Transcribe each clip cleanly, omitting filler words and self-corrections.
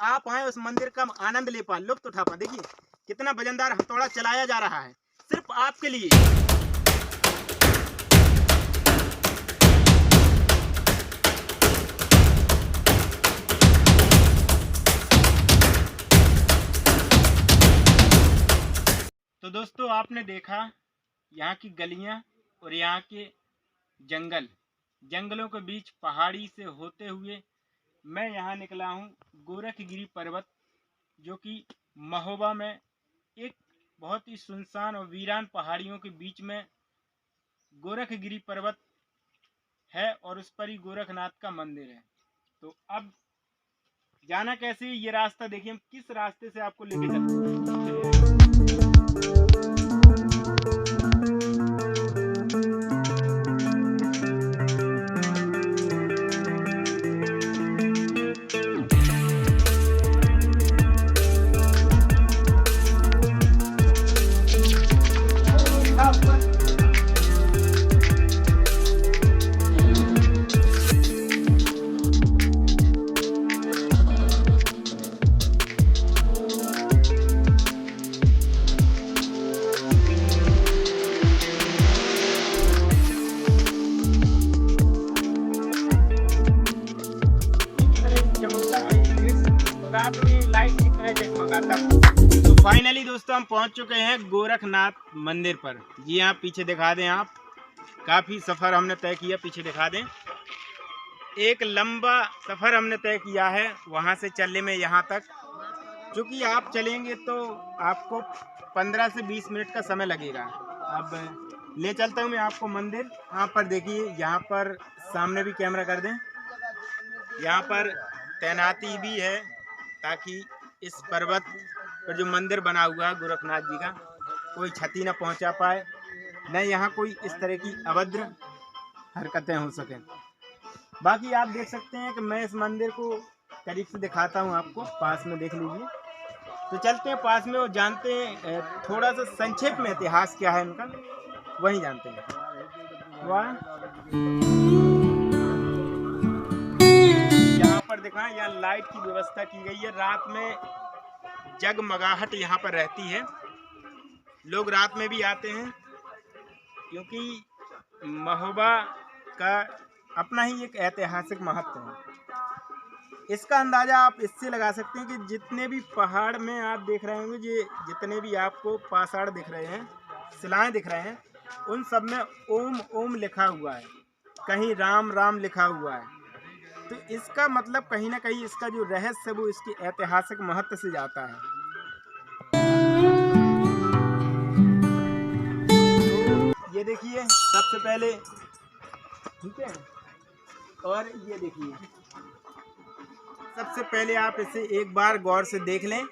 आप आए उस मंदिर का आनंद ले पाए, लुत्फ उठा पाए। देखिए कितना वजनदार हथौड़ा चलाया जा रहा है सिर्फ आपके लिए। तो दोस्तों आपने देखा यहाँ की गलियाँ और यहाँ के जंगलों के बीच पहाड़ी से होते हुए मैं यहाँ निकला हूँ गोरखगिरी पर्वत, जो कि महोबा में एक बहुत ही सुनसान और वीरान पहाड़ियों के बीच में गोरखगिरी पर्वत है और उस पर ही गोरखनाथ का मंदिर है। तो अब जाना कैसे, ये रास्ता देखिए हम किस रास्ते से आपको लेके चलते हैं। तो फाइनली दोस्तों हम पहुंच चुके हैं गोरखनाथ मंदिर पर। जी हाँ, पीछे दिखा दें आप, काफ़ी सफ़र हमने तय किया। पीछे दिखा दें, एक लंबा सफ़र हमने तय किया है वहां से चलने में यहाँ तक। क्योंकि आप चलेंगे तो आपको 15 से 20 मिनट का समय लगेगा। अब ले चलता हूँ मैं आपको मंदिर। यहाँ पर देखिए, यहाँ पर सामने भी कैमरा कर दें, यहाँ पर तैनाती भी है ताकि इस पर्वत पर जो मंदिर बना हुआ है गोरखनाथ जी का, कोई क्षति न पहुंचा पाए, न यहाँ कोई इस तरह की अभद्र हरकतें हो सकें। बाकी आप देख सकते हैं कि मैं इस मंदिर को करीब से दिखाता हूँ आपको, पास में देख लीजिए। तो चलते हैं पास में और जानते हैं थोड़ा सा संक्षेप में इतिहास क्या है इनका, वही जानते हैं। वाह, यहाँ पर दिखाएं, यहाँ लाइट की व्यवस्था की गई है। रात में जगमगाहट यहाँ पर रहती है, लोग रात में भी आते हैं, क्योंकि महोबा का अपना ही एक ऐतिहासिक महत्व है। इसका अंदाज़ा आप इससे लगा सकते हैं कि जितने भी पहाड़ में आप देख रहे होंगे, ये जितने भी आपको पाषाण दिख रहे हैं, शिलाएँ दिख रहे हैं, उन सब में ओम ओम लिखा हुआ है, कहीं राम राम लिखा हुआ है। तो इसका मतलब कहीं ना कहीं इसका जो रहस्य है वो इसके ऐतिहासिक महत्व से जाता है। तो ये देखिए सबसे पहले, ठीक है, और ये देखिए सबसे पहले आप इसे एक बार गौर से देख लें,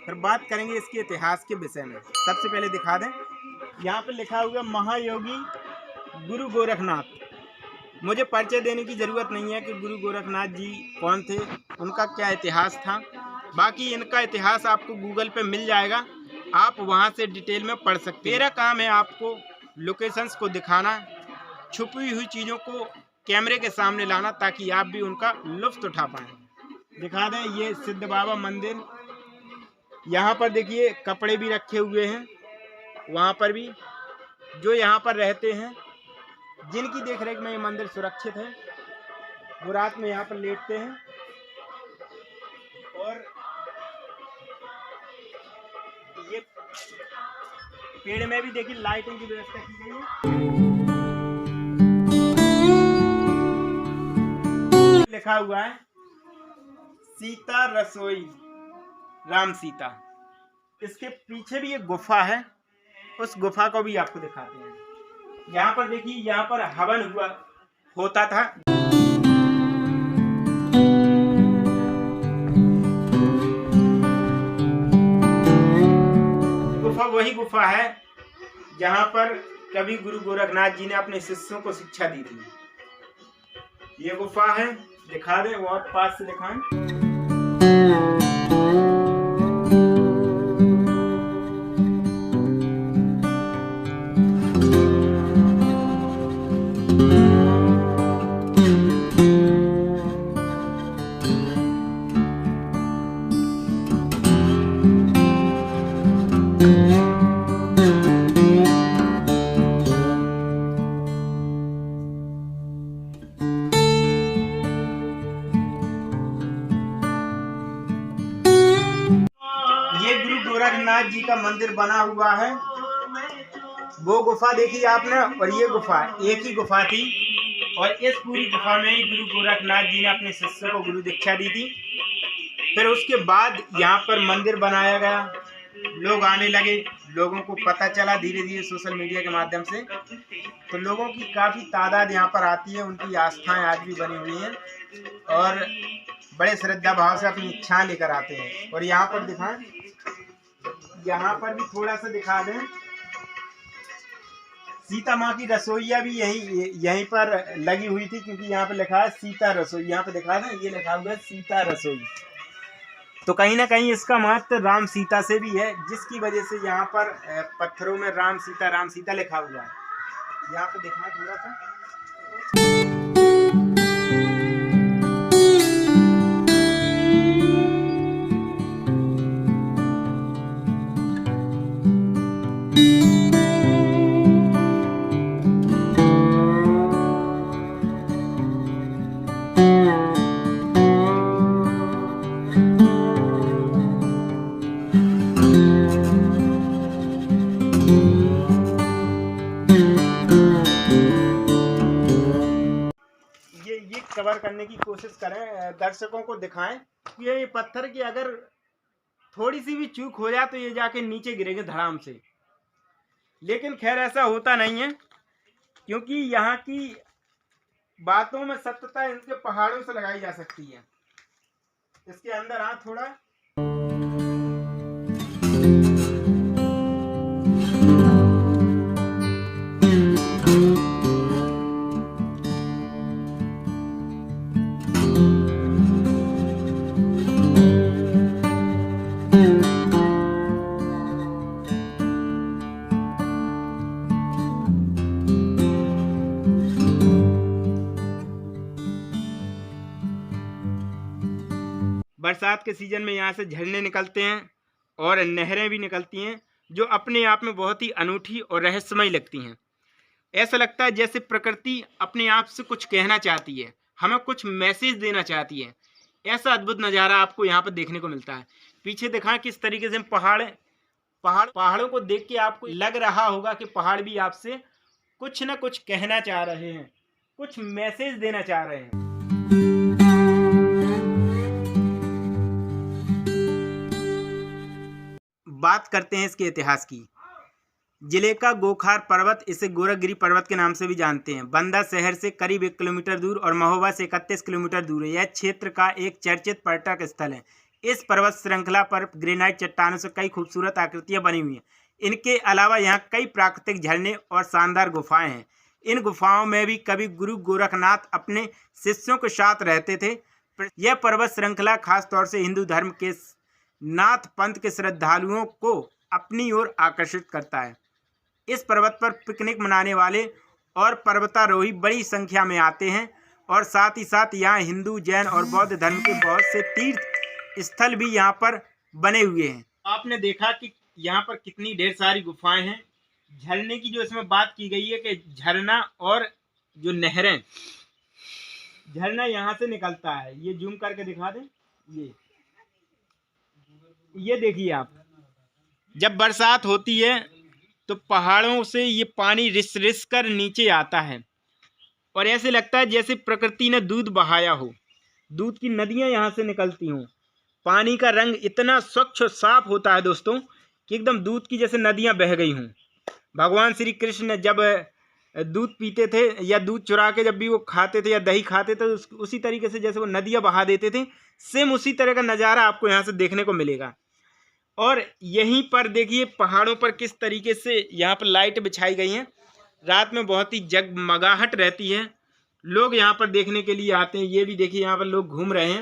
फिर बात करेंगे इसके इतिहास के विषय में। सबसे पहले दिखा दें, यहाँ पे लिखा हुआ महायोगी गुरु गोरखनाथ। मुझे परिचय देने की ज़रूरत नहीं है कि गुरु गोरखनाथ जी कौन थे, उनका क्या इतिहास था। बाकी इनका इतिहास आपको गूगल पे मिल जाएगा, आप वहां से डिटेल में पढ़ सकते हैं। मेरा काम है आपको लोकेशंस को दिखाना, छुपी हुई चीज़ों को कैमरे के सामने लाना, ताकि आप भी उनका लुत्फ़ उठा पाएँ। दिखा दें, ये सिद्ध बाबा मंदिर, यहाँ पर देखिए कपड़े भी रखे हुए हैं। वहाँ पर भी जो यहाँ पर रहते हैं, जिनकी देखरेख में ये मंदिर सुरक्षित है, वो रात में यहाँ पर लेटते हैं। और ये पेड़ में भी देखिए लाइटिंग की व्यवस्था की गई है। लिखा हुआ है सीता रसोई राम सीता। इसके पीछे भी एक गुफा है, उस गुफा को भी आपको दिखाते हैं। यहाँ पर देखिए, यहाँ पर हवन होता था। गुफा वही गुफा है जहाँ पर कभी गुरु गोरखनाथ जी ने अपने शिष्यों को शिक्षा दी थी। ये गुफा है, दिखा दें, वो और पास से दिखाएं। गोरखनाथ जी का मंदिर बना हुआ है। वो गुफा देखी आपने, और ये गुफा एक ही गुफा थी, और इस पूरी गुफा में ही गुरु गोरखनाथ जी ने अपने शिष्यों को गुरु दीक्षा दी थी। फिर उसके बाद यहाँ पर मंदिर बनाया गया, लोग आने लगे, लोगों को पता चला धीरे धीरे सोशल मीडिया के माध्यम से, तो लोगों की काफ़ी तादाद यहाँ पर आती है। उनकी आस्थाएं आज भी बनी हुई हैं और बड़े श्रद्धा भाव से अपनी इच्छाएं लेकर आते हैं। और यहाँ पर दिखाएं, यहाँ पर भी थोड़ा सा दिखा दें, सीता माँ की रसोईया भी यहीं पर लगी हुई थी, क्योंकि यहाँ पर लिखा है सीता रसोई। यहाँ पर दिखा दें, ये लिखा हुआ है सीता रसोई। तो कहीं ना कहीं इसका महत्व राम सीता से भी है, जिसकी वजह से यहाँ पर पत्थरों में राम सीता लिखा हुआ है। यहाँ पे देखना थोड़ा सा, ये कवर करने की कोशिश करें, दर्शकों को दिखाएं कि ये पत्थर की अगर थोड़ी सी भी चूक हो जाए तो ये जाके नीचे गिरेंगे धड़ाम से। लेकिन खैर ऐसा होता नहीं है, क्योंकि यहाँ की बातों में सत्यता इनके पहाड़ों से लगाई जा सकती है। इसके अंदर हाथ थोड़ा, बरसात के सीजन में यहाँ से झरने निकलते हैं और नहरें भी निकलती हैं, जो अपने आप में बहुत ही अनूठी और रहस्यमय लगती हैं। ऐसा लगता है जैसे प्रकृति अपने आप से कुछ कहना चाहती है, हमें कुछ मैसेज देना चाहती है। ऐसा अद्भुत नज़ारा आपको यहाँ पर देखने को मिलता है। पीछे दिखाएं किस तरीके से पहाड़ों को देख के आपको लग रहा होगा कि पहाड़ भी आपसे कुछ न कुछ कहना चाह रहे हैं, कुछ मैसेज देना चाह रहे हैं। बात करते हैं इसके इतिहास की। जिले का गोखार पर्वत, इसे गोरखगिरी पर्वत के नाम से भी जानते हैं, बंदा शहर से करीब 1 किलोमीटर दूर और महोबा से 31 किलोमीटर दूर है। यह क्षेत्र का एक चर्चित पर्यटक स्थल है। इस पर्वत श्रृंखला पर ग्रेनाइट चट्टानों से कई खूबसूरत आकृतियां बनी हुई हैं। इनके अलावा यहाँ कई प्राकृतिक झरने और शानदार गुफाएं हैं। इन गुफाओं में भी कभी गुरु गोरखनाथ अपने शिष्यों के साथ रहते थे। यह पर्वत श्रृंखला खासतौर से हिंदू धर्म के नाथ पंथ के श्रद्धालुओं को अपनी ओर आकर्षित करता है। इस पर्वत पर पिकनिक मनाने वाले और पर्वतारोही बड़ी संख्या में आते हैं, और साथ ही साथ यहाँ हिंदू, जैन और बौद्ध धर्म के बहुत से तीर्थ स्थल भी यहाँ पर बने हुए हैं। आपने देखा कि यहाँ पर कितनी ढेर सारी गुफाएं हैं। झरने की जो इसमें बात की गई है कि झरना और जो नहरें, झरना यहाँ से निकलता है। ये जूम करके दिखा दें, ये देखिए आप, जब बरसात होती है तो पहाड़ों से ये पानी रिस रिस कर नीचे आता है, और ऐसे लगता है जैसे प्रकृति ने दूध बहाया हो। दूध की नदियाँ यहाँ से निकलती हों। पानी का रंग इतना स्वच्छ और साफ होता है दोस्तों कि एकदम दूध की जैसे नदियाँ बह गई हों। भगवान श्री कृष्ण जब दूध पीते थे या दूध चुरा के जब भी वो खाते थे या दही खाते थे, उसी तरीके से जैसे वो नदियाँ बहा देते थे, सेम उसी तरह का नज़ारा आपको यहाँ से देखने को मिलेगा। और यहीं पर देखिए पहाड़ों पर किस तरीके से यहाँ पर लाइट बिछाई गई हैं। रात में बहुत ही जगमगाहट रहती है। लोग यहाँ पर देखने के लिए आते हैं। ये भी देखिए यहाँ पर लोग घूम रहे हैं।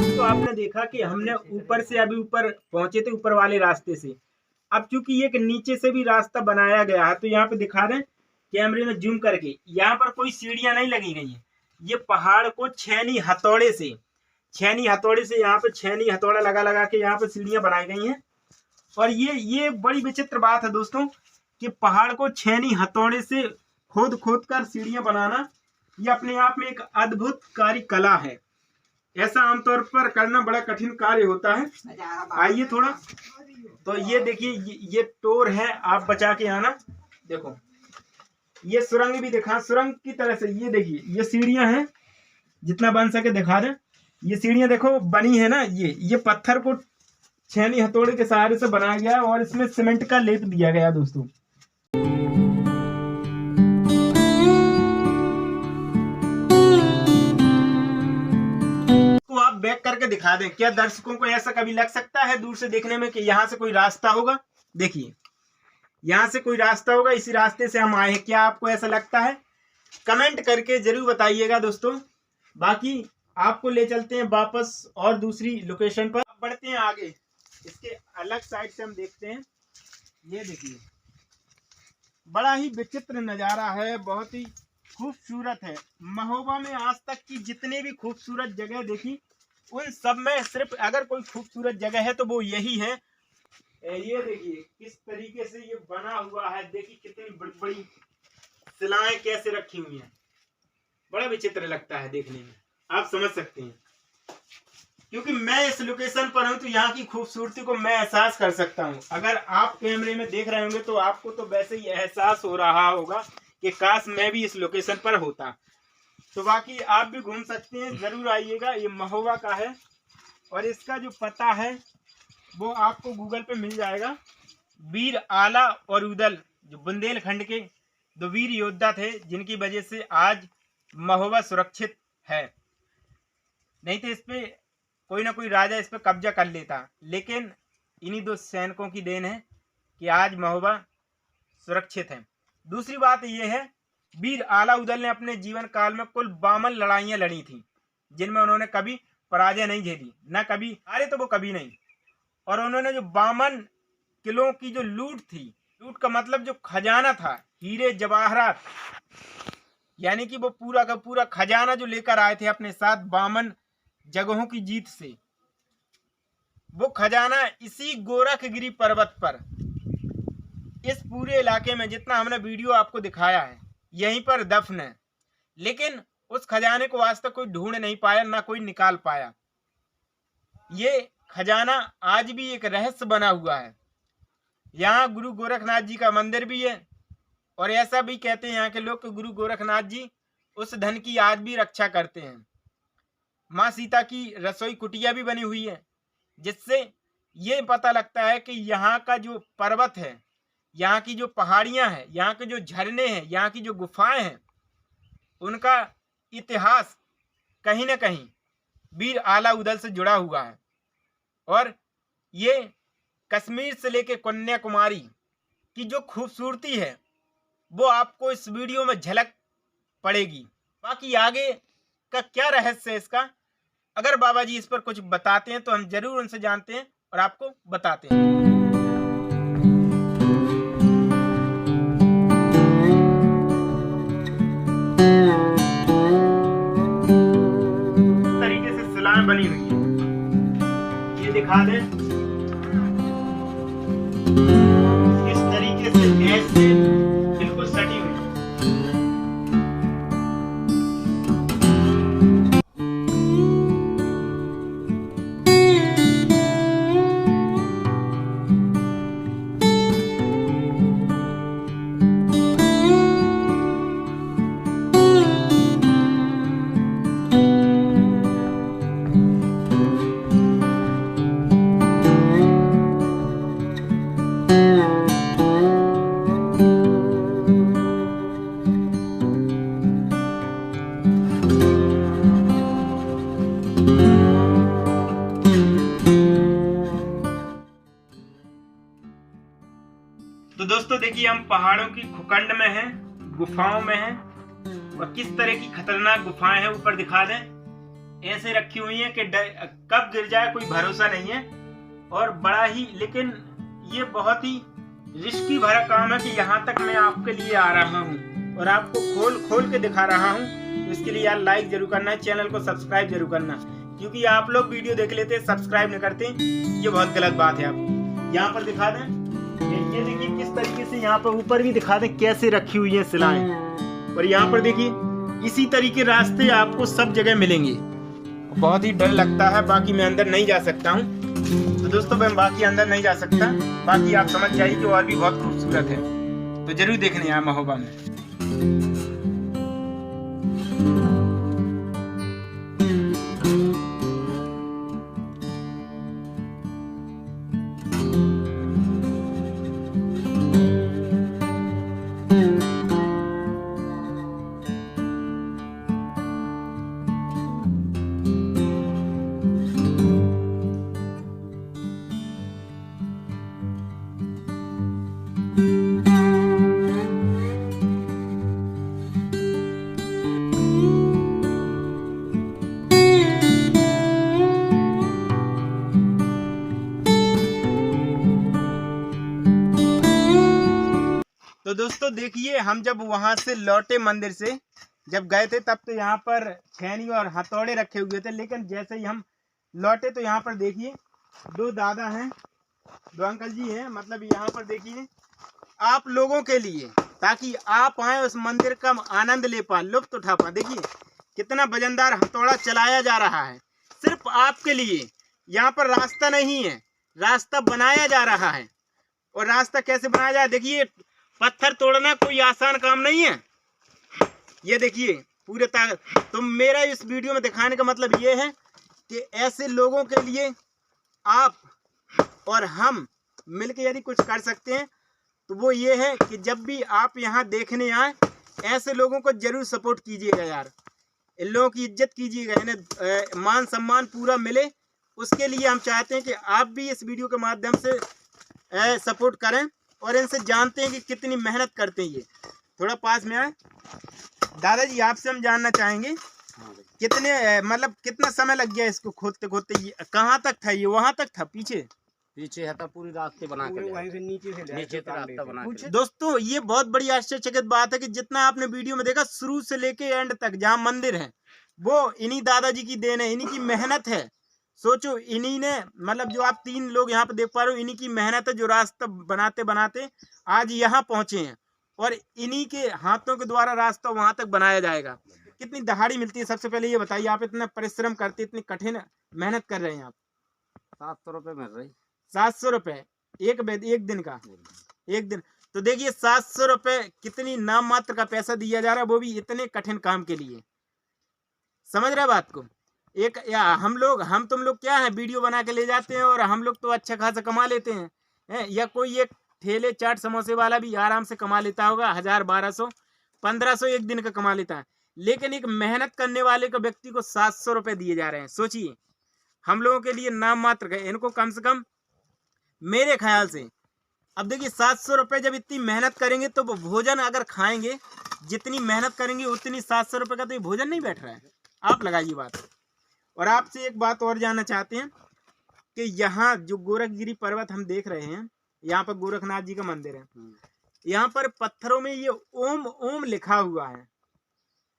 तो आपने देखा कि हमने ऊपर से अभी ऊपर पहुंचे थे, ऊपर वाले रास्ते से। अब चूंकि एक नीचे से भी रास्ता बनाया गया है, तो यहाँ पे दिखा रहे हैं कैमरे में जूम करके, यहाँ पर कोई सीढ़ियां नहीं लगी गई हैं। ये पहाड़ को छेनी हथौड़े से यहाँ पे छेनी हथौड़ा लगा के यहाँ पे सीढ़ियां बनाई गई हैं। और ये बड़ी विचित्र बात है दोस्तों कि पहाड़ को छेनी हथौड़े से खोद कर सीढ़ियां बनाना, ये अपने आप में एक अद्भुत कार्य कला है। ऐसा आमतौर पर करना बड़ा कठिन कार्य होता है। आइए थोड़ा, तो ये देखिए, ये टोर है, आप बचा के आना। देखो ये सुरंग भी दिखा, सुरंग की तरह से ये देखिए, ये सीढ़ियां हैं, जितना बन सके दिखा दें। ये सीढ़ियां देखो बनी है ना, ये पत्थर को छेनी हथौड़े के सहारे से बनाया गया और इसमें सीमेंट का लेप दिया गया दोस्तों। तो आप बैक करके दिखा दें, क्या दर्शकों को ऐसा कभी लग सकता है दूर से देखने में कि यहाँ से कोई रास्ता होगा? देखिए यहाँ से कोई रास्ता होगा, इसी रास्ते से हम आए हैं। क्या आपको ऐसा लगता है? कमेंट करके जरूर बताइएगा दोस्तों। बाकी आपको ले चलते हैं वापस और दूसरी लोकेशन पर। बढ़ते हैं आगे, इसके अलग साइड से हम देखते हैं। ये देखिए बड़ा ही विचित्र नज़ारा है, बहुत ही खूबसूरत है। महोबा में आज तक की जितने भी खूबसूरत जगह देखी, उन सब में सिर्फ अगर कोई खूबसूरत जगह है तो वो यही है। ये देखिए किस तरीके से ये बना हुआ है, देखिए कितनी बड़ी बड़ी शिलाएं कैसे रखी हुई हैं। बड़ा विचित्र लगता है देखने में, आप समझ सकते हैं। क्योंकि मैं इस लोकेशन पर हूं तो यहाँ की खूबसूरती को मैं एहसास कर सकता हूँ। अगर आप कैमरे में देख रहे होंगे तो आपको तो वैसे ही एहसास हो रहा होगा कि काश मैं भी इस लोकेशन पर होता। तो बाकी आप भी घूम सकते हैं, जरूर आइएगा। ये महोबा का है और इसका जो पता है वो आपको गूगल पे मिल जाएगा। वीर आला और उदल जो बुंदेलखंड के दो वीर योद्धा थे, जिनकी वजह से आज महोबा सुरक्षित है। नहीं तो इस पे कोई ना कोई राजा इस पे कब्जा कर लेता, लेकिन इन्हीं दो सैनिकों की देन है कि आज महोबा सुरक्षित है। दूसरी बात यह है, वीर आला उदल ने अपने जीवन काल में कुल 52 लड़ाइयाँ लड़ी थी, जिनमें उन्होंने कभी पराजय नहीं झेली, ना कभी हारे तो वो कभी नहीं। और उन्होंने जो 52 किलों की जो लूट थी, लूट का मतलब जो खजाना था, हीरे जवाहरात, यानी कि वो पूरा का पूरा खजाना जो लेकर आए थे अपने साथ 52 जगहों की जीत से, वो खजाना इसी गोरखगिरी पर्वत पर, इस पूरे इलाके में जितना हमने वीडियो आपको दिखाया है, यहीं पर दफन है। लेकिन उस खजाने को आज तक कोई ढूंढ नहीं पाया, ना कोई निकाल पाया। ये खजाना आज भी एक रहस्य बना हुआ है। यहाँ गुरु गोरखनाथ जी का मंदिर भी है और ऐसा भी कहते हैं यहाँ के लोग कि गुरु गोरखनाथ जी उस धन की आज भी रक्षा करते हैं। माँ सीता की रसोई कुटिया भी बनी हुई है, जिससे ये पता लगता है कि यहाँ का जो पर्वत है, यहाँ की जो पहाड़ियाँ हैं, यहाँ के जो झरने हैं, यहाँ की जो गुफाएं हैं, उनका इतिहास कहीं ना कहीं वीर आला उदल से जुड़ा हुआ है। और ये कश्मीर से लेके कन्याकुमारी की जो खूबसूरती है वो आपको इस वीडियो में झलक पड़ेगी। बाकी आगे का क्या रहस्य है इसका, अगर बाबा जी इस पर कुछ बताते हैं तो हम जरूर उनसे जानते हैं और आपको बताते हैं। इस तरीके से शिलाएं बनी हुई है, ये दिखा दें इस तरीके से ऐसे बिल्कुल सटी हुई। तो दोस्तों देखिए, हम पहाड़ों की खुकंड में हैं, गुफाओं में हैं, और किस तरह की खतरनाक गुफाएं हैं ऊपर दिखा दें। ऐसे रखी हुई हैं कि कब गिर जाए कोई भरोसा नहीं है। और बड़ा ही, लेकिन ये बहुत ही रिस्की भरा काम है कि यहाँ तक मैं आपके लिए आ रहा हूँ और आपको खोल के दिखा रहा हूँ। तो इसके लिए यार लाइक जरूर करना, चैनल को सब्सक्राइब जरूर करना, क्योंकि आप लोग वीडियो देख लेते सब्सक्राइब नहीं करते, ये बहुत गलत बात है। आप यहाँ पर दिखा दें, ये देखिए किस तरीके से यहाँ पर ऊपर भी दिखा दें कैसे रखी हुई है शिलाएं। और यहाँ पर देखिए इसी तरीके रास्ते आपको सब जगह मिलेंगे। बहुत ही डर लगता है, बाकी मैं अंदर नहीं जा सकता हूँ। तो दोस्तों मैं बाकी अंदर नहीं जा सकता, बाकी आप समझ जाइए कि और भी बहुत खूबसूरत है, तो जरूर देखने यहाँ महोबा में। तो दोस्तों देखिए, हम जब वहां से लौटे मंदिर से, जब गए थे तब तो यहाँ पर छेनी और हथौड़े रखे हुए थे, लेकिन जैसे ही हम लौटे तो यहाँ पर देखिए 2 दादा हैं, 2 अंकल जी हैं, मतलब यहाँ पर देखिए आप लोगों के लिए, ताकि आप आए उस मंदिर का आनंद ले पाए, लुत्फ उठा पाए। देखिए कितना वजनदार हथौड़ा चलाया जा रहा है सिर्फ आपके लिए। यहाँ पर रास्ता नहीं है, रास्ता बनाया जा रहा है। और रास्ता कैसे बनाया जाए, देखिए पत्थर तोड़ना कोई आसान काम नहीं है। ये देखिए पूरे ताकत। तो मेरा इस वीडियो में दिखाने का मतलब ये है कि ऐसे लोगों के लिए आप और हम मिलकर यदि कुछ कर सकते हैं तो वो ये है कि जब भी आप यहाँ देखने आए, ऐसे लोगों को जरूर सपोर्ट कीजिएगा यार। इन लोगों की इज्जत कीजिएगा, इन्हें मान सम्मान पूरा मिले, उसके लिए हम चाहते हैं कि आप भी इस वीडियो के माध्यम से सपोर्ट करें और इनसे जानते हैं कि कितनी मेहनत करते हैं ये। थोड़ा पास में आए दादाजी, आपसे हम जानना चाहेंगे कितने मतलब कितना समय लग गया इसको खोदते खोदते? कहाँ तक था ये? वहां तक था? पीछे है तो पूरी रास्ते बना के वहीं से नीचे से रास्ता बना के। दोस्तों ये बहुत बड़ी आश्चर्यचकित बात है कि जितना आपने वीडियो में देखा शुरू से लेके एंड तक जहाँ मंदिर है वो इन्हीं दादाजी की देन है, इन्हीं की मेहनत है। सोचो इन्हीं ने, मतलब जो आप 3 लोग यहाँ पे देख पा रहे हो, इन्हीं की मेहनत है जो रास्ता बनाते बनाते आज यहाँ पहुंचे हैं, और इन्हीं के हाथों के द्वारा रास्ता वहां तक बनाया जाएगा। कितनी दहाड़ी मिलती है? सबसे पहले ये बताइए, आप इतना परिश्रम करते, इतनी कठिन मेहनत कर रहे हैं आप। 700 रुपए मिल रही। 700 रुपए एक दिन का? एक दिन। तो देखिए 700 रुपए कितनी नाम मात्र का पैसा दिया जा रहा है, वो भी इतने कठिन काम के लिए। समझ रहे बात को? एक या हम तुम लोग क्या है, वीडियो बना के ले जाते हैं और हम लोग तो अच्छा खासा कमा लेते हैं, या कोई एक ठेले चाट समोसे वाला भी आराम से कमा लेता होगा 1000, 1200, 1500 एक दिन का कमा लेता है, लेकिन एक मेहनत करने वाले को व्यक्ति को 700 रुपए दिए जा रहे हैं। सोचिए, हम लोगों के लिए नाम मात्र का, इनको कम से कम मेरे ख्याल से, अब देखिए 700 रुपए जब इतनी मेहनत करेंगे तो वो भोजन अगर खाएंगे, जितनी मेहनत करेंगे उतनी 700 रुपए का तो ये भोजन नहीं बैठ रहा है। आप लगाइए बात। और आपसे एक बात और जानना चाहते हैं कि यहाँ जो गोरखगिरी पर्वत हम देख रहे हैं, यहाँ पर गोरखनाथ जी का मंदिर है, यहाँ पर पत्थरों में ये ओम ओम लिखा हुआ है,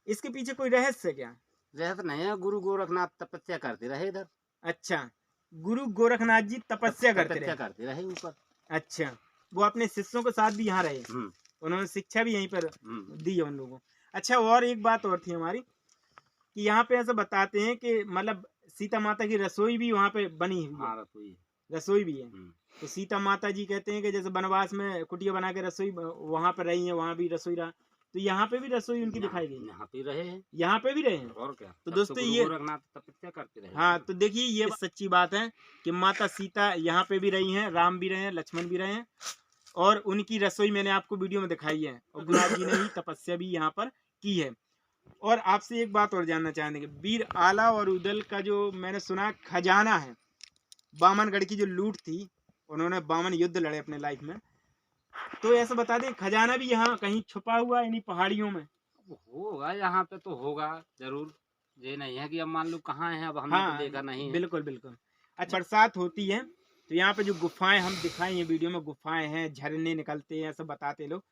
इसके पीछे कोई रहस्य क्या? रहस्य नहीं है, गुरु गोरखनाथ तपस्या करते रहे इधर। अच्छा, गुरु गोरखनाथ जी तपस्या करते रहे ऊपर। अच्छा, वो अपने शिष्यों के साथ भी यहाँ रहे, उन्होंने शिक्षा भी यहीं पर दी है उन लोगों। अच्छा, और एक बात और थी हमारी कि यहाँ पे ऐसा बताते हैं कि मतलब सीता माता की रसोई भी वहाँ पे बनी हुई है। हाँ, रसोई भी है। तो सीता माता जी कहते हैं कि जैसे वनवास में कुटिया बना के रसोई वहाँ पे रही है, वहाँ भी रसोई रहा, तो यहाँ पे भी रसोई उनकी दिखाई गई। यहाँ पे रहे हैं, यहाँ पे भी रहे हैं, और क्या। तो दोस्तों ये तपस्या करते रहे। हाँ, तो देखिए ये सच्ची बात है कि माता सीता यहाँ पे भी रही हैं, राम भी रहे हैं, लक्ष्मण भी रहे हैं, और उनकी रसोई मैंने आपको वीडियो में दिखाई है, और गुरुनाथ जी ने भी तपस्या भी यहाँ पर की है। और आपसे एक बात और जानना चाहेंगे, वीर आला और उदल का जो मैंने सुना खजाना है, बामनगढ़ की जो लूट थी, उन्होंने 52 युद्ध लड़े अपने लाइफ में, तो ऐसा बता दें खजाना भी यहाँ कहीं छुपा हुआ है इन्हीं पहाड़ियों में? होगा, यहाँ पे तो होगा जरूर, ये नहीं है कि अब मान लो कहाँ है, अब हमने तो देखा नहीं है। बिल्कुल बिल्कुल। अच्छा, बरसात होती है तो यहाँ पे जो गुफाएं हम दिखाई हैं वीडियो में, गुफाएं हैं, झरने निकलते हैं, ऐसा बताते लोग।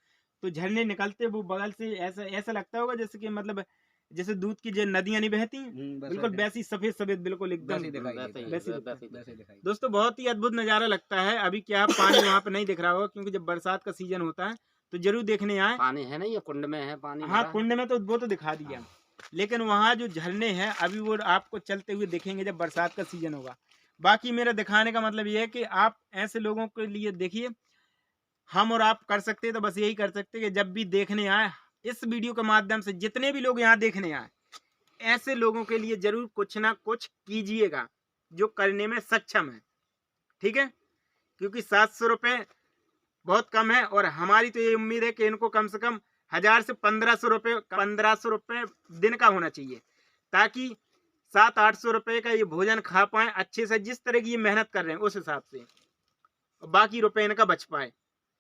तो झरने निकलते वो बगल से ऐसा लगता होगा जैसे कि मतलब जैसे दूध की जो नदियां नहीं बहती, बिल्कुल वैसी सफेद सफेद, बिल्कुल एकदम वैसी। दोस्तों बहुत ही अद्भुत नजारा लगता है। अभी क्या पानी वहाँ पे नहीं दिख रहा होगा, क्योंकि जब बरसात का सीजन होता है तो जरूर देखने आए। पानी है नहीं, कुंड में है पानी। हाँ, कुंड में तो वो तो दिखा दिया। लेकिन वहाँ जो झरने हैं अभी वो आपको चलते हुए दिखेंगे जब बरसात का सीजन होगा। बाकी मेरा दिखाने का मतलब ये है कि आप ऐसे लोगों के लिए देखिए, हम और आप कर सकते हैं तो बस यही कर सकते हैं कि जब भी देखने आए इस वीडियो के माध्यम से, जितने भी लोग यहाँ देखने आए, ऐसे लोगों के लिए जरूर कुछ ना कुछ कीजिएगा जो करने में सक्षम है, ठीक है। क्योंकि 700 रुपये बहुत कम है और हमारी तो ये उम्मीद है कि इनको कम से कम 1000 से 1500 रुपये दिन का होना चाहिए, ताकि 700-800 रुपये का ये भोजन खा पाए अच्छे से, जिस तरह की ये मेहनत कर रहे हैं उस हिसाब से, और बाकी रुपए इनका बच पाए।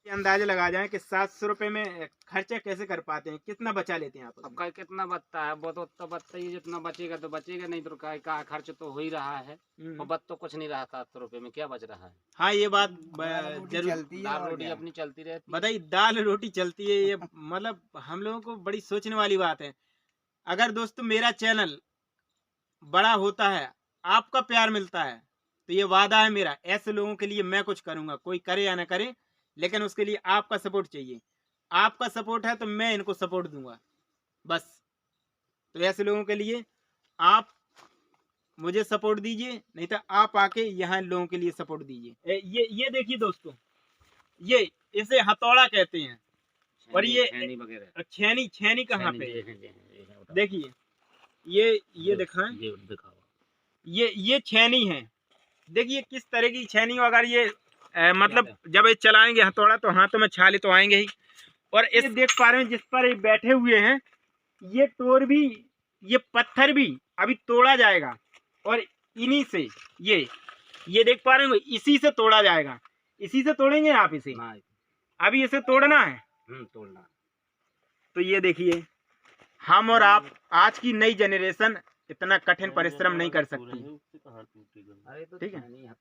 ये अंदाजा लगा जाए कि 700 रुपये में खर्चा कैसे कर पाते हैं, कितना बचा लेते हैं आप? अब का कितना बचता है, वो तो उतना बचता ही है, जितना बचेगा तो बचेगा, नहीं तो का खर्च तो हो ही रहा है। और बच तो कुछ नहीं रहा, 700 रुपये में क्या बच रहा है। हाँ ये बात जरूर, दाल रोटी अपनी चलती रहती। बताइए, दाल रोटी चलती है, ये मतलब हम लोगों को बड़ी सोचने वाली बात है। अगर दोस्तों मेरा चैनल बड़ा होता है, आपका प्यार मिलता है, तो ये वादा है मेरा, ऐसे लोगों के लिए मैं कुछ करूंगा, कोई करे या ना करे, लेकिन उसके लिए आपका सपोर्ट चाहिए। आपका सपोर्ट है तो मैं इनको सपोर्ट दूंगा बस। तो ऐसे लोगों के लिए आप मुझे सपोर्ट दीजिए, नहीं तो आप आके यहाँ लोगों के लिए सपोर्ट दीजिए। ये देखिए दोस्तों, ये इसे हथौड़ा कहते हैं, और ये छेनी कहाँ पे, देखिए ये दिखाएं, ये छेनी है। देखिए किस तरह की छेनी, अगर ये मतलब जब ये चलाएंगे हथौड़ा तो हाथों में छाले तो आएंगे ही। और इस देख पा रहे हैं जिस पर ये बैठे हुए हैं, ये टोर भी, ये पत्थर भी अभी तोड़ा जाएगा, और इन्हीं से ये देख पा रहे हैं, इसी से तोड़ा जाएगा। इसी से तोड़ेंगे आप इसे, अभी इसे तोड़ना है, तोड़ना। तो ये देखिए, हम और आप आज की नई जनरेशन इतना कठिन परिश्रम नहीं कर सकती, ठीक है।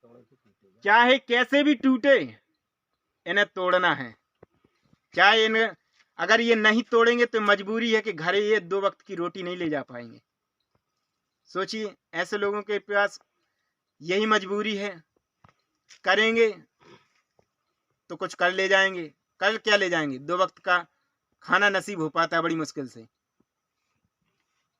चाहे कैसे भी टूटे, इन्हें तोड़ना है। चाहे इन्हें, अगर ये नहीं तोड़ेंगे तो मजबूरी है कि घर ये 2 वक्त की रोटी नहीं ले जा पाएंगे। सोचिए, ऐसे लोगों के पास यही मजबूरी है, करेंगे तो कुछ कर ले जाएंगे, कल क्या ले जाएंगे, 2 वक्त का खाना नसीब हो पाता है बड़ी मुश्किल से।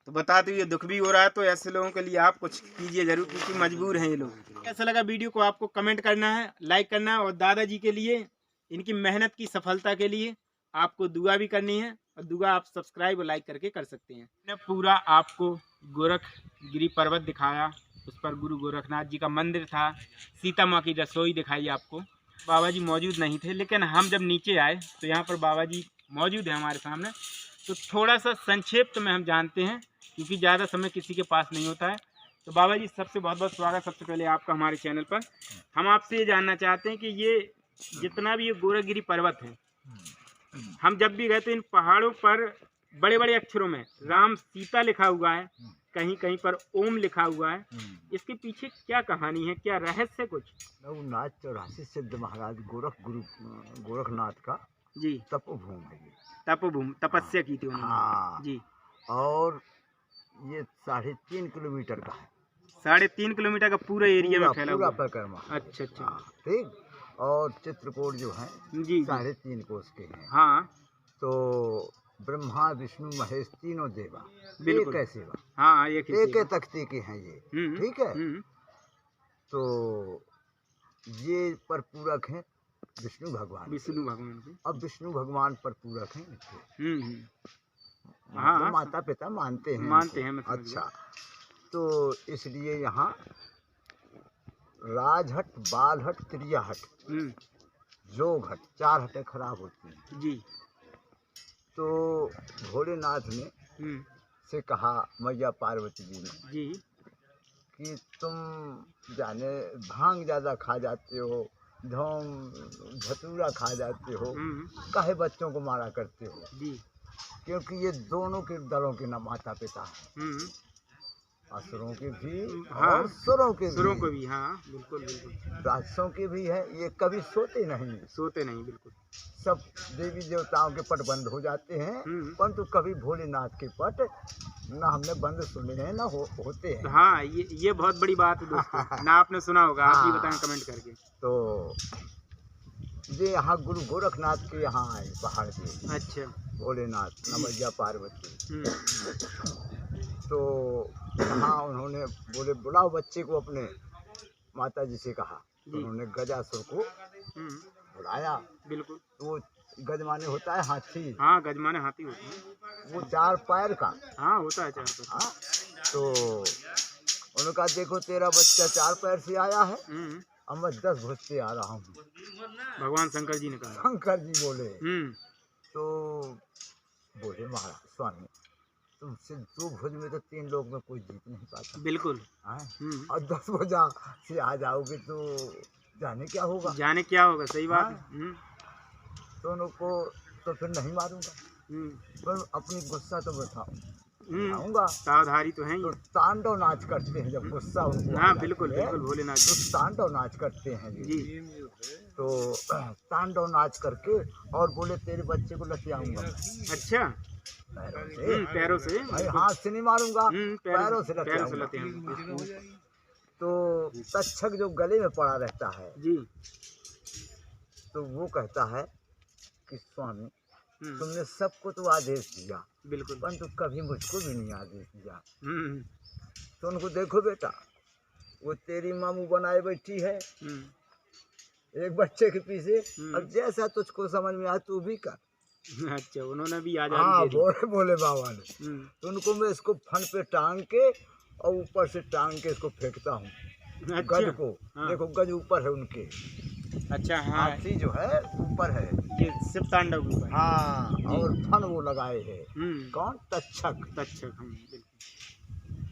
तो बताते हुए दुख भी हो रहा है, तो ऐसे लोगों के लिए आप कुछ कीजिए जरूर, क्योंकि मजबूर हैं ये लोग। कैसा लगा वीडियो को आपको कमेंट करना है, लाइक करना है, और दादाजी के लिए, इनकी मेहनत की सफलता के लिए आपको दुआ भी करनी है, और दुआ आप सब्सक्राइब और लाइक करके कर सकते हैं। मैंने पूरा आपको गोरखगिरी पर्वत दिखाया, उस पर गुरु गोरखनाथ जी का मंदिर था, सीता माँ की रसोई दिखाई आपको। बाबा जी मौजूद नहीं थे, लेकिन हम जब नीचे आए तो यहाँ पर बाबा जी मौजूद है हमारे सामने। तो थोड़ा सा संक्षिप्त में हम जानते हैं, क्योंकि ज़्यादा समय किसी के पास नहीं होता है। तो बाबा जी सबसे बहुत बहुत स्वागत सबसे पहले आपका हमारे चैनल पर। हम आपसे ये जानना चाहते हैं कि ये जितना भी ये गोरखगिरी पर्वत है, हम जब भी गए तो इन पहाड़ों पर बड़े बड़े अक्षरों में राम सीता लिखा हुआ है, कहीं कहीं पर ओम लिखा हुआ है। इसके पीछे क्या कहानी है, क्या रहस्य कुछ? रघुनाथ 84 सिद्ध महाराज गोरखनाथ का जी तपोभूमि है ये। तपोभूमि, तपस्या की थी उन्होंने। हाँ जी। और ये 3.5 किलोमीटर का है। 3.5 किलोमीटर का पूरा एरिया में फैला हुआ है। परिक्रमा। अच्छा अच्छा। हाँ, ठीक। और चित्रकूट जो है जी 3.5 कोस के हैं। हाँ। तो ब्रह्मा विष्णु महेश तीनों देवा बिल्कुल। एक सेवा, हाँ एक तख्ती के हैं ये, ठीक है। तो ये पर पूरक हैं विष्णु भगवान के। अब विष्णु भगवान पर पूरक हैं हाँ, माता पिता मानते हैं मतलब। अच्छा, तो इसलिए यहाँ राजहट, बालहट, त्रियाहट, जोगहट 4 हटें खराब होती हैं जी। तो भोलेनाथ ने से कहा मैया पार्वती जी ने जी कि तुम जाने भांग ज़्यादा खा जाते हो, धूम धतूरा खा जाते हो, काहे बच्चों को मारा करते हो जी। क्योंकि ये दोनों के दलों के न माता पिता हैं, असुरों के भी हाँ, और सुरों के भी। हाँ बिल्कुल बिल्कुल। राक्षसों के भी है। ये कभी सोते नहीं बिल्कुल। सब देवी देवताओं के पट बंद हो जाते हैं, परंतु कभी भोलेनाथ के पट ना हमने बंद सुने हैं ना होते हैं। हाँ ये बहुत बड़ी बात है दोस्तों। ना आपने सुना होगा, आप भी बताएं कमेंट करके। तो ये यहाँ गुरु गोरखनाथ के यहाँ आए पहाड़ पे। अच्छा। भोलेनाथ नमैया पार्वती। हाँ उन्होंने बोले बुलाओ बच्चे को, अपने माता जी से कहा। उन्होंने गजासुर को बुलाया। बिल्कुल। तो वो गज माने होता है हाथी। हाँ, गज माने हाथी होता है। वो 4 पैर का। हाँ, होता है 4 पैर। हाँ, तो उन्होंने कहा देखो तेरा बच्चा 4 पैर से आया है और मैं 10 भुज से आ रहा हूँ। भगवान शंकर जी ने कहा। शंकर जी बोले। तो बोले महाराज स्वामी तुमसे 2 भुज में तो 3 लोग में कोई जीत नहीं पाता। बिल्कुल। और 10 भुजा से आ जाओगे तो जाने क्या होगा। सही बात है। तो उनको तो फिर नहीं मारूंगा, पर अपनी गुस्सा तो बताऊंगा। सावधानी तो है ही। तो तांडव नाच करते हैं जब गुस्सा उनको। हाँ बिल्कुल बिल्कुल भोलेनाथ तो तांडव नाच करते हैं जी। तो तांडव नाच करके और बोले तेरे बच्चे को लतियाऊंगा। अच्छा। पैरों से भाई हाथ से नहीं मारूंगा, पैरों से लतियाऊंगा। तो तक्षक जो गले में पड़ा रहता है जी, तो वो कहता है कि स्वामी तुमने सबको तो आदेश दिया, बिल्कुल, परंतु कभी मुझको भी नहीं आदेश दिया। तो उनको देखो बेटा, वो तेरी मामू बनाए बैठी है एक बच्चे के पीछे, अब जैसा तुझको समझ में आए तू भी कर। अच्छा, उन्होंने भी आजादी दे दी। बोले बाबा ने। तो उनको मैं इसको फन पे टांग के और ऊपर से टांग के इसको फेंकता हूँ। अच्छा, गज को देखो, गज ऊपर है उनके। अच्छा, हाँ, हाथी जो है ऊपर है, ये शिव तांडव के ऊपर। हाँ, और फन वो लगाए है। कौन? तक्षक।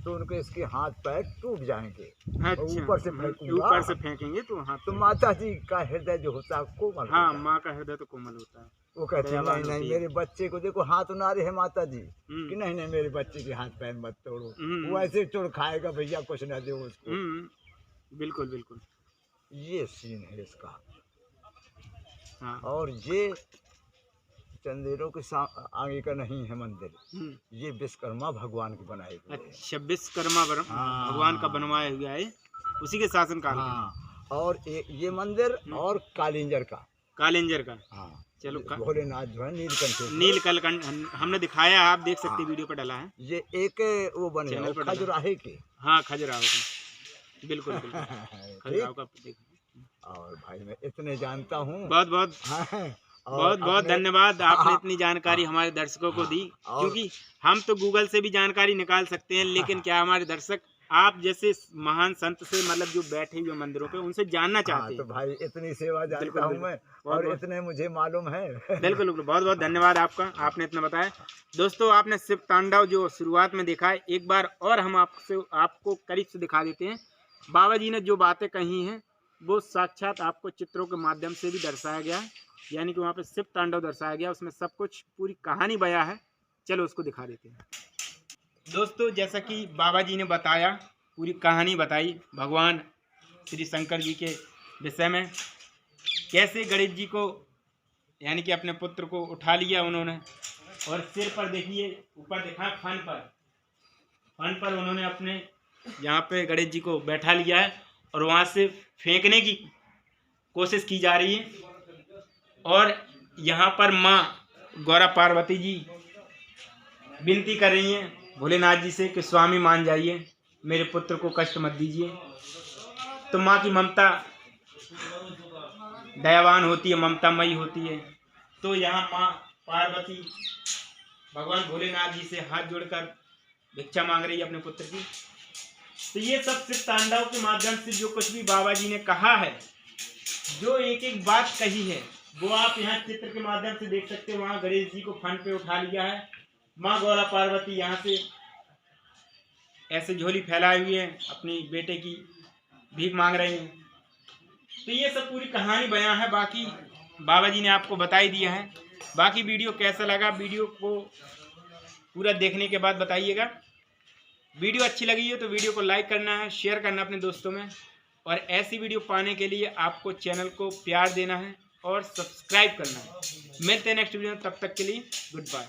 तो उनके इसके हाथ पैर टूट जाएंगे। अच्छा, ऊपर से फेंकेंगे तो हाथ। तो माता जी का हृदय जो होता है कोमल। हाँ, माँ का हृदय तो कोमल होता है। वो कहते हैं नहीं मेरे बच्चे को देखो हाथ उनारे है माता जी कि नहीं मेरे बच्चे के हाथ पैर मत तोड़ो, वो ऐसे तोड़ खाएगा भैया, कुछ न दे उसको। बिल्कुल बिल्कुल, ये सीन है इसका। हाँ। और ये चंदेरों के आगे का नहीं है मंदिर, ये विश्वकर्मा भगवान के बनाए हुए। अच्छा, विश्वकर्मा भगवान का बनवाया हुआ है, उसी के शासन काल। हाँ, और ये मंदिर और कालिंजर का। हाँ, चलो, भोलेनाथ जो है नीलकंठ हमने दिखाया, आप देख सकते हैं, वीडियो पर डाला है। ये एक वो बने खजुराहे के। हाँ, खजुराहो के, बिल्कुल बिल्कुल। खजुराहो का। और भाई मैं इतने जानता हूँ। बहुत बहुत धन्यवाद, आपने इतनी जानकारी हमारे दर्शकों को दी, क्योंकि हम तो गूगल से भी जानकारी निकाल सकते हैं, लेकिन क्या हमारे दर्शक आप जैसे महान संत से, मतलब जो बैठे हुए मंदिरों पे, उनसे जानना चाहते हैं। तो भाई इतनी सेवा जानता हूँ मैं, और इतने मुझे मालूम है। बिल्कुल बिल्कुल, बहुत बहुत धन्यवाद आपका, आपने इतना बताया। दोस्तों, आपने शिव तांडव जो शुरुआत में देखा है, एक बार और हम आपको करीब से दिखा देते हैं। बाबा जी ने जो बातें कही हैं वो साक्षात आपको चित्रों के माध्यम से भी दर्शाया गया है, यानी कि वहाँ पे शिव तांडव दर्शाया गया, उसमें सब कुछ पूरी कहानी बयां है। चलो उसको दिखा देते हैं। दोस्तों, जैसा कि बाबा जी ने बताया, पूरी कहानी बताई भगवान श्री शंकर जी के विषय में, कैसे गणेश जी को, यानी कि अपने पुत्र को उठा लिया उन्होंने, और सिर पर देखिए ऊपर देखा फन पर उन्होंने अपने यहाँ पे गणेश जी को बैठा लिया है, और वहाँ से फेंकने की कोशिश की जा रही है। और यहाँ पर माँ गौरा पार्वती जी विनती कर रही हैं भोलेनाथ जी से कि स्वामी मान जाइए, मेरे पुत्र को कष्ट मत दीजिए। तो माँ की ममता दयावान होती है, ममतामयी होती है। तो यहाँ माँ पार्वती भगवान भोलेनाथ जी से हाथ जोड़कर भिक्षा मांग रही है अपने पुत्र की। तो ये सब शिव तांडव के माध्यम से जो कुछ भी बाबा जी ने कहा है, जो एक एक बात कही है, वो आप यहाँ चित्र के माध्यम से देख सकते हो। वहाँ गणेश जी को फन पे उठा लिया है, माँ गौरा पार्वती यहाँ से ऐसे झोली फैलाए हुए हैं, अपनी बेटे की भीख मांग रहे हैं। तो ये सब पूरी कहानी बयां है, बाकी बाबा जी ने आपको बता ही दिया है। बाकी वीडियो कैसा लगा, वीडियो को पूरा देखने के बाद बताइएगा। वीडियो अच्छी लगी हो तो वीडियो को लाइक करना है, शेयर करना अपने दोस्तों में, और ऐसी वीडियो पाने के लिए आपको चैनल को प्यार देना है और सब्सक्राइब करना है। मिलते हैं नेक्स्ट वीडियो में, तब तक के लिए गुड बाय।